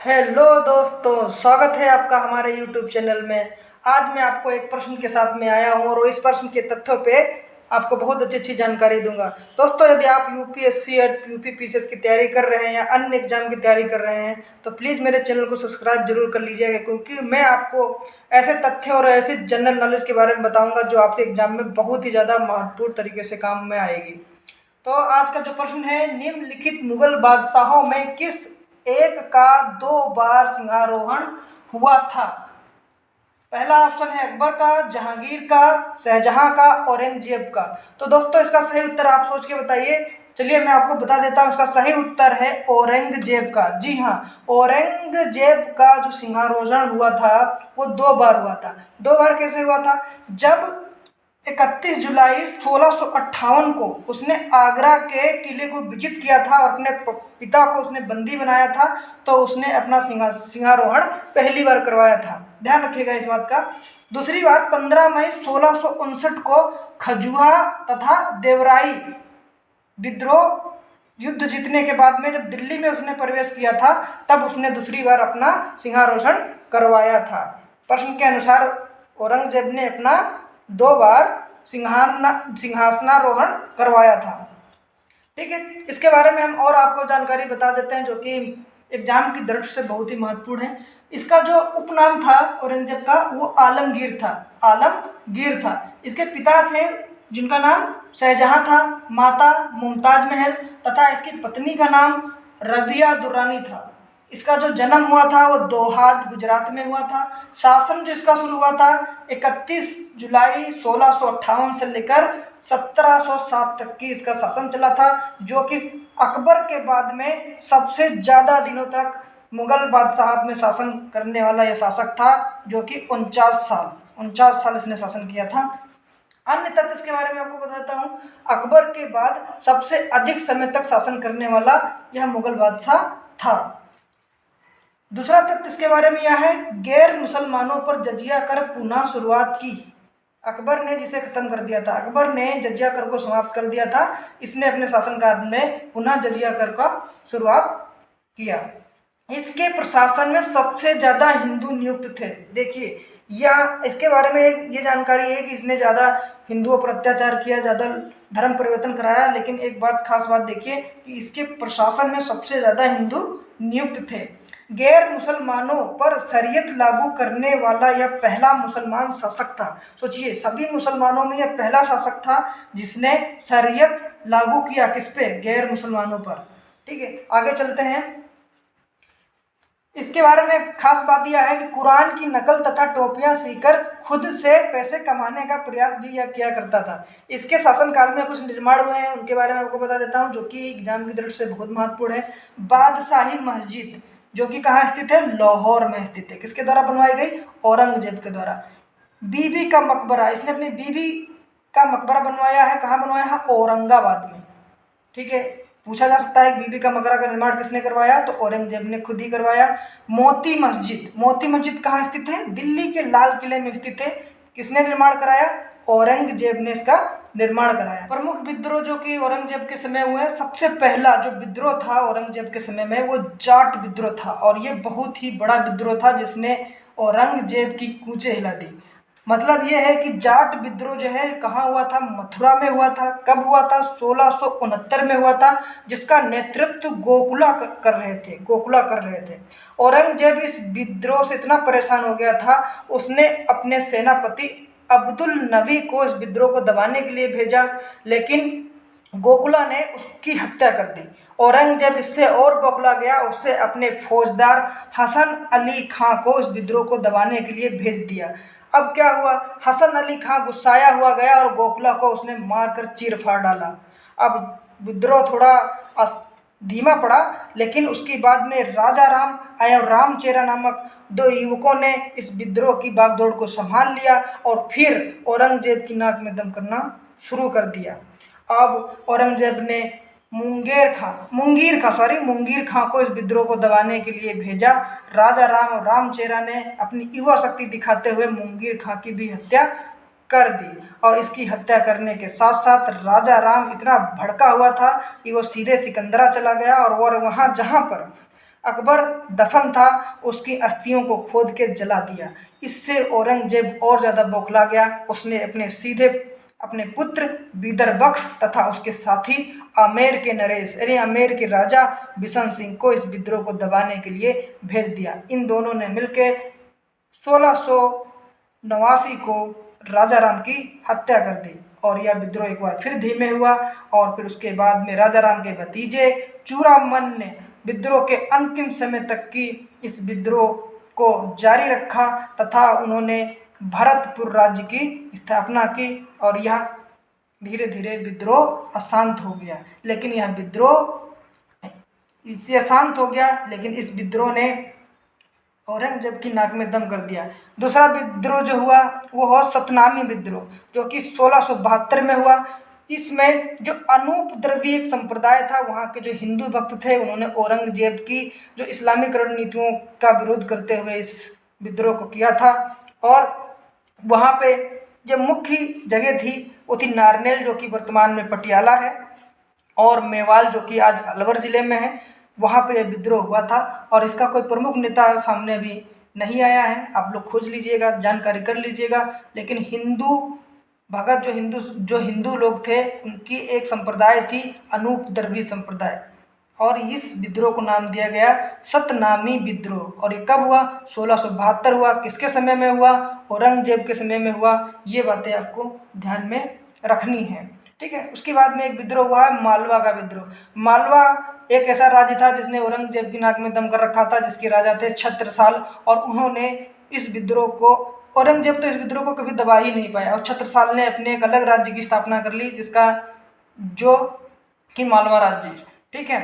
Hello दोस्तों, स्वागत है आपका हमारे YouTube चैनल में। आज मैं आपको एक प्रश्न के साथ में आया हूं और इस प्रश्न के तथ्यों पे आपको बहुत अच्छी जानकारी दूंगा। दोस्तों, यदि आप यूपीएससी और यूपीपीसीएस की तैयारी कर रहे हैं या अन्य एग्जाम की तैयारी कर रहे हैं तो प्लीज़ मेरे चैनल को सब्सक्राइब जरूर कर लीजिएगा, क्योंकि मैं आपको ऐसे तथ्य और ऐसे जनरल नॉलेज के बारे में बताऊँगा जो आपके एग्जाम में बहुत ही ज़्यादा महत्वपूर्ण तरीके से काम में आएगी। तो आज का जो प्रश्न है, निम्नलिखित मुगल बादशाहों में किस एक का 2 बार सिंहारोहण हुआ था? पहला ऑप्शन है अकबर का, जहांगीर का, शाहजहां का, औरंगजेब का। तो दोस्तों, इसका सही उत्तर आप सोच के बताइए। चलिए मैं आपको बता देता हूँ, इसका सही उत्तर है औरंगजेब का। जी हाँ, औरंगजेब का जो सिंहारोहण हुआ था वो 2 बार हुआ था। 2 बार कैसे हुआ था? जब 31 जुलाई 1658 को उसने आगरा के किले को विजित किया था और अपने पिता को उसने बंदी बनाया था, तो उसने अपना सिंहारोहण पहली बार करवाया था। ध्यान रखिएगा इस बात का। दूसरी बार 15 मई 1659 को खजुहा तथा देवराई विद्रोह युद्ध जीतने के बाद में जब दिल्ली में उसने प्रवेश किया था, तब उसने दूसरी बार अपना सिंहारोहण करवाया था। प्रश्न के अनुसार औरंगजेब ने अपना 2 बार सिंहासनारोहण करवाया था। ठीक है, इसके बारे में हम और आपको जानकारी बता देते हैं जो कि एग्जाम की दृष्टि से बहुत ही महत्वपूर्ण है। इसका जो उपनाम था औरंगजेब का, वो आलमगीर था। आलमगीर था। इसके पिता थे जिनका नाम शाहजहां था, माता मुमताज महल तथा इसकी पत्नी का नाम रबिया दुर्रानी था। इसका जो जन्म हुआ था वो दोहाद गुजरात में हुआ था। शासन जो इसका शुरू हुआ था 31 जुलाई 1658 से लेकर 1707 तक की इसका शासन चला था, जो कि अकबर के बाद में सबसे ज़्यादा दिनों तक मुगल बादशाहत में शासन करने वाला यह शासक था, जो कि 49 साल इसने शासन किया था। अन्य तथ्य इसके बारे में आपको बताता हूँ। अकबर के बाद सबसे अधिक समय तक शासन करने वाला यह मुगल बादशाह था। दूसरा तथ्य इसके बारे में यह है, गैर मुसलमानों पर जजिया कर पुनः शुरुआत की। अकबर ने जिसे खत्म कर दिया था, अकबर ने जजिया कर को समाप्त कर दिया था। इसने अपने शासनकाल में पुनः जजिया कर का शुरुआत किया। इसके प्रशासन में सबसे ज्यादा हिंदू नियुक्त थे। देखिए, यह इसके बारे में ये जानकारी है कि इसने ज्यादा हिंदुओं पर अत्याचार किया, ज्यादा धर्म परिवर्तन कराया, लेकिन एक बात खास बात देखिए कि इसके प्रशासन में सबसे ज्यादा हिंदू नियुक्त थे। गैर मुसलमानों पर शरीयत लागू करने वाला यह पहला मुसलमान शासक था। सोचिए, सभी मुसलमानों में यह पहला शासक था जिसने शरीयत लागू किया। किस पे? गैर मुसलमानों पर। ठीक है, आगे चलते हैं। इसके बारे में खास बात यह है कि कुरान की नकल तथा टोपियां सीकर खुद से पैसे कमाने का प्रयास भी यह किया करता था। इसके शासनकाल में कुछ निर्माण हुए हैं, उनके बारे में आपको बता देता हूं, जो कि एग्जाम की दृष्टि से बहुत महत्वपूर्ण है। बादशाही मस्जिद, जो कि कहाँ स्थित है? लाहौर में स्थित है। किसके द्वारा बनवाई गई? औरंगजेब के द्वारा। बीबी का मकबरा, इसने अपनी बीबी का मकबरा बनवाया है। कहाँ बनवाया है? औरंगाबाद में। ठीक है, पूछा जा सकता है बीबी का मकबरा का निर्माण किसने करवाया? तो औरंगजेब ने खुद ही करवाया। मोती मस्जिद, मोती मस्जिद कहाँ स्थित है? दिल्ली के लाल किले में स्थित है। किसने निर्माण कराया? औरंगजेब ने इसका निर्माण कराया। प्रमुख विद्रोह जो कि औरंगजेब के समय हुए, सबसे पहला जो विद्रोह था औरंगजेब के समय में वो जाट विद्रोह था, और ये बहुत ही बड़ा विद्रोह था जिसने औरंगजेब की कूंचे हिला दी। मतलब ये है कि जाट विद्रोह जो है कहाँ हुआ था? मथुरा में हुआ था। कब हुआ था? 1669 में हुआ था, जिसका नेतृत्व गोकुला कर रहे थे। गोकुला कर रहे थे। औरंगजेब इस विद्रोह से इतना परेशान हो गया था, उसने अपने सेनापति अब्दुल नबी को इस विद्रोह को दबाने के लिए भेजा, लेकिन गोकुला ने उसकी हत्या कर दी। औरंगजेब इससे और बौखला गया, उससे अपने फौजदार हसन अली खां को इस विद्रोह को दबाने के लिए भेज दिया। अब क्या हुआ? हसन अली खां गुस्साया हुआ गया और गोकुला को उसने मारकर चीर फाड़ डाला। अब विद्रोह थोड़ा धीमा पड़ा, लेकिन उसके बाद में राजा राम और रामचेरा नामक 2 युवकों ने इस विद्रोह की बागडोर को संभाल लिया और फिर औरंगजेब की नाक में दम करना शुरू कर दिया। अब औरंगजेब ने मुंगीर खां को इस विद्रोह को दबाने के लिए भेजा। राजा राम और रामचेरा ने अपनी युवा शक्ति दिखाते हुए मुंगीर खां की भी हत्या कर दी, और इसकी हत्या करने के साथ साथ राजा राम इतना भड़का हुआ था कि वो सीधे सिकंदरा चला गया, और वहाँ जहाँ पर अकबर दफन था उसकी अस्थियों को खोद के जला दिया। इससे औरंगजेब और ज़्यादा बौखला गया। उसने अपने पुत्र बीदर बख्श तथा उसके साथी आमेर के नरेश यानी आमेर के राजा बिशन सिंह को इस विद्रोह को दबाने के लिए भेज दिया। इन दोनों ने मिलकर 1689 को राजाराम की हत्या कर दी और यह विद्रोह एक बार फिर धीमे हुआ। और फिर उसके बाद में राजाराम के भतीजे चूड़ामन ने विद्रोह के अंतिम समय तक की इस विद्रोह को जारी रखा तथा उन्होंने भरतपुर राज्य की स्थापना की और यह धीरे धीरे विद्रोह अशांत हो गया। लेकिन यह विद्रोह इससे शांत हो गया, लेकिन इस विद्रोह ने औरंगजेब की नाक में दम कर दिया। दूसरा विद्रोह जो हुआ वो हो सतनामी विद्रोह, जो कि 1672 में हुआ। इसमें जो अनूपद्रवी एक संप्रदाय था, वहाँ के जो हिंदू भक्त थे, उन्होंने औरंगजेब की जो इस्लामिक रणनीतियों का विरोध करते हुए इस विद्रोह को किया था। और वहाँ पे जो मुख्य जगह थी वो थी नारनेल, जो कि वर्तमान में पटियाला है, और मेवाल जो कि आज अलवर ज़िले में है। वहाँ पर यह विद्रोह हुआ था और इसका कोई प्रमुख नेता सामने अभी नहीं आया है। आप लोग खोज लीजिएगा, जानकारी कर लीजिएगा। लेकिन हिंदू भगत जो हिंदू लोग थे, उनकी एक संप्रदाय थी अनूपद्रवी संप्रदाय, और इस विद्रोह को नाम दिया गया सतनामी विद्रोह। और ये कब हुआ? 1672 हुआ। किसके समय में हुआ? औरंगजेब के समय में हुआ। ये बातें आपको ध्यान में रखनी है, ठीक है। उसके बाद में एक विद्रोह हुआ है मालवा का विद्रोह। मालवा एक ऐसा राज्य था जिसने औरंगजेब की नाक में दम कर रखा था, जिसके राजा थे छत्रसाल, और उन्होंने इस विद्रोह को, औरंगजेब तो इस विद्रोह को कभी दबा ही नहीं पाया, और छत्रसाल ने अपने एक अलग राज्य की स्थापना कर ली, जिसका जो कि मालवा राज्य, ठीक है।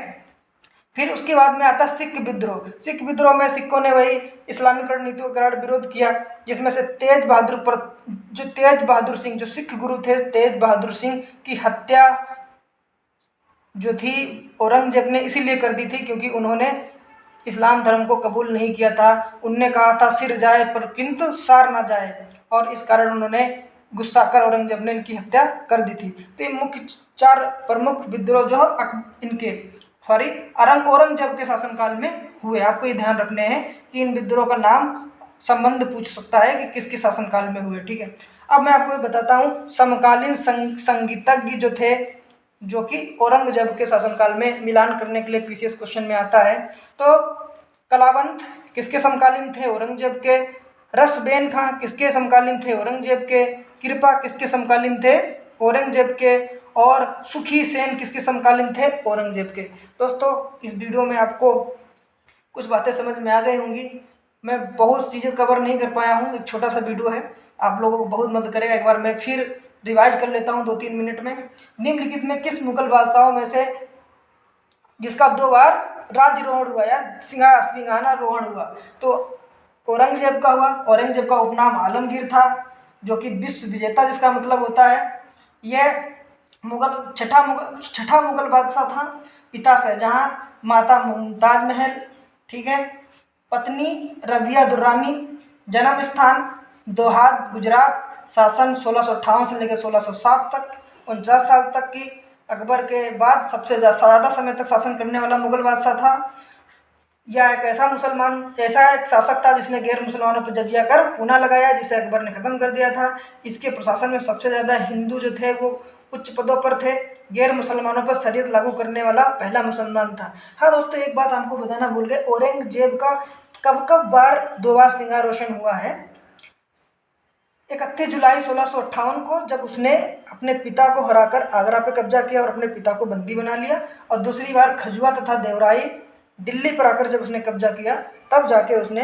फिर उसके बाद में आता सिख विद्रोह। सिख विद्रोह में सिखों ने वही इस्लामिक रणनीतियों का विरोध किया, जिसमें से तेज बहादुर सिंह जो सिख गुरु थे, तेज बहादुर सिंह की हत्या जो थी औरंगजेब ने इसीलिए कर दी थी क्योंकि उन्होंने इस्लाम धर्म को कबूल नहीं किया था। उनने कहा था सिर जाए पर किंतु सार ना जाए, और इस कारण उन्होंने गुस्सा कर औरंगजेब ने इनकी हत्या कर दी थी। तो ये मुख्य 4 प्रमुख विद्रोह जो औरंगजेब के शासनकाल में हुए। आपको ये ध्यान रखने हैं कि इन विद्रोह का नाम संबंध पूछ सकता है कि किसके शासनकाल में हुए, ठीक है। अब मैं आपको बताता हूँ समकालीन संगीतज्ञ जो थे, जो कि औरंगजेब के शासनकाल में मिलान करने के लिए पीसीएस क्वेश्चन में आता है। तो कलावंत किसके समकालीन थे? औरंगजेब के। रसबेन खां किसके समकालीन थे? औरंगजेब के। कृपा किसके समकालीन थे? औरंगजेब के। और सुखी सेन किसके समकालीन थे? औरंगजेब के। दोस्तों, इस वीडियो में आपको कुछ बातें समझ में आ गई होंगी। मैं बहुत चीज़ें कवर नहीं कर पाया हूँ, एक छोटा सा वीडियो है, आप लोगों को बहुत मदद करेगा। एक बार मैं फिर रिवाइज कर लेता हूँ 2-3 मिनट में। निम्नलिखित में किस मुगल बादशाहों में से जिसका 2 बार राज्यरोहण हुआ या सिंहाना रोहण हुआ? तो औरंगजेब का हुआ। औरंगजेब का उपनाम आलमगीर था, जो कि विश्व विजेता जिसका मतलब होता है। यह छठा मुगल बादशाह था। पिता शाहजहां, माता मुमताज महल, ठीक है। पत्नी रबिया दुर्रानी। जन्म स्थान दोहाद गुजरात। शासन 1658 से लेकर 1607 तक, 49 साल तक की। अकबर के बाद सबसे ज़्यादा समय तक शासन करने वाला मुगल बादशाह था। यह एक ऐसा एक शासक था जिसने गैर मुसलमानों पर जजिया कर पुनः लगाया, जिसे अकबर ने ख़त्म कर दिया था। इसके प्रशासन में सबसे ज़्यादा हिंदू जो थे वो उच्च पदों पर थे। गैर मुसलमानों पर शरीयत लागू करने वाला पहला मुसलमान था। हाँ दोस्तों, एक बात आपको बताना भूल गए, औरंगजेब का कब 2 बार सिंहारोहण हुआ है? 31 जुलाई 1658 को, जब उसने अपने पिता को हराकर आगरा पर कब्जा किया और अपने पिता को बंदी बना लिया। और दूसरी बार खजुआ तथा देवराई दिल्ली पर आकर जब उसने कब्जा किया, तब जाके उसने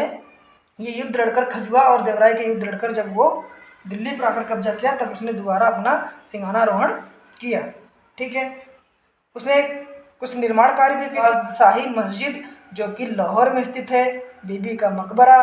ये युद्ध लड़कर, खजुआ और देवराई के युद्ध लड़कर जब वो दिल्ली पर आकर कब्जा किया, तब उसने दोबारा अपना सिंहानारोहण किया, ठीक है। उसने कुछ निर्माण कार्य भी किया। शाही मस्जिद जो कि लाहौर में स्थित है, बीबी का मकबरा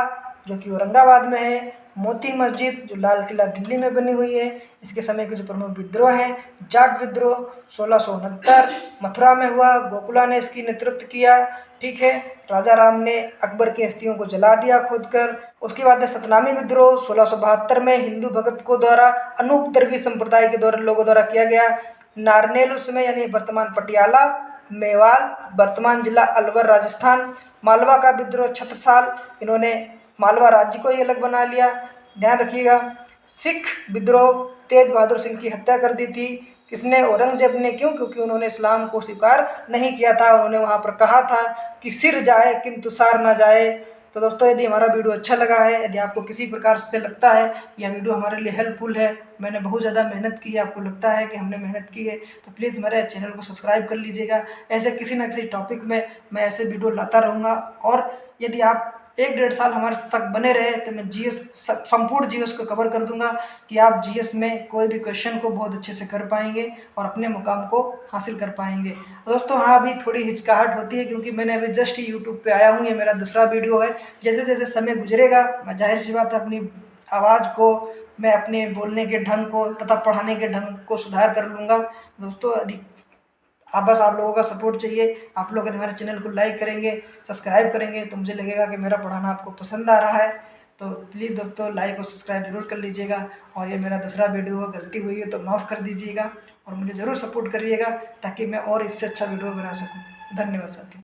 जो कि औरंगाबाद में है, मोती मस्जिद जो लाल किला दिल्ली में बनी हुई है। इसके समय के जो प्रमुख विद्रोह हैं, जाट विद्रोह 1669 मथुरा में हुआ, गोकुला ने इसकी नेतृत्व किया, ठीक है। राजा राम ने अकबर की अस्थियों को जला दिया खोद कर। उसके बाद में सतनामी विद्रोह 1672 में हिंदू भगतों द्वारा अनूपद्रवी संप्रदाय के लोगों द्वारा किया गया। नारनेल उस समय यानी वर्तमान पटियाला, मेवाल वर्तमान जिला अलवर राजस्थान, मालवा का विद्रोह छत्रसाल, इन्होंने मालवा राज्य को ही अलग बना लिया। ध्यान रखिएगा। सिख विद्रोह, तेज बहादुर सिंह की हत्या कर दी थी। किसने? औरंगजेब ने। क्यों? क्योंकि उन्होंने इस्लाम को स्वीकार नहीं किया था। उन्होंने वहाँ पर कहा था कि सिर जाए किंतु सार ना जाए। तो दोस्तों, यदि हमारा वीडियो अच्छा लगा है, यदि आपको किसी प्रकार से लगता है यह वीडियो हमारे लिए हेल्पफुल है, मैंने बहुत ज़्यादा मेहनत की है, आपको लगता है कि हमने मेहनत की है, तो प्लीज़ हमारे चैनल को सब्सक्राइब कर लीजिएगा। ऐसे किसी न किसी टॉपिक में मैं ऐसे वीडियो लाता रहूँगा। और यदि आप 1-1.5 साल हमारे तक बने रहे तो मैं जीएस, संपूर्ण जीएस को कवर कर दूंगा कि आप जीएस में कोई भी क्वेश्चन को बहुत अच्छे से कर पाएंगे और अपने मुकाम को हासिल कर पाएंगे। दोस्तों, हाँ, अभी थोड़ी हिचकाहट होती है क्योंकि मैंने अभी जस्ट यूट्यूब पे आया हूँ, ये मेरा दूसरा वीडियो है। जैसे जैसे समय गुजरेगा मैं जाहिर सी बात है अपनी आवाज़ को, मैं अपने बोलने के ढंग को तथा पढ़ाने के ढंग को सुधार कर लूँगा। दोस्तों, यदि बस आप लोगों का सपोर्ट चाहिए। आप लोग यदि हमारे चैनल को लाइक करेंगे, सब्सक्राइब करेंगे तो मुझे लगेगा कि मेरा पढ़ाना आपको पसंद आ रहा है। तो प्लीज़ दोस्तों, लाइक और सब्सक्राइब जरूर कर लीजिएगा। और ये मेरा दूसरा वीडियो है, गलती हुई है तो माफ़ कर दीजिएगा और मुझे ज़रूर सपोर्ट करिएगा ताकि मैं और इससे अच्छा वीडियो बना सकूँ। धन्यवाद साथियों।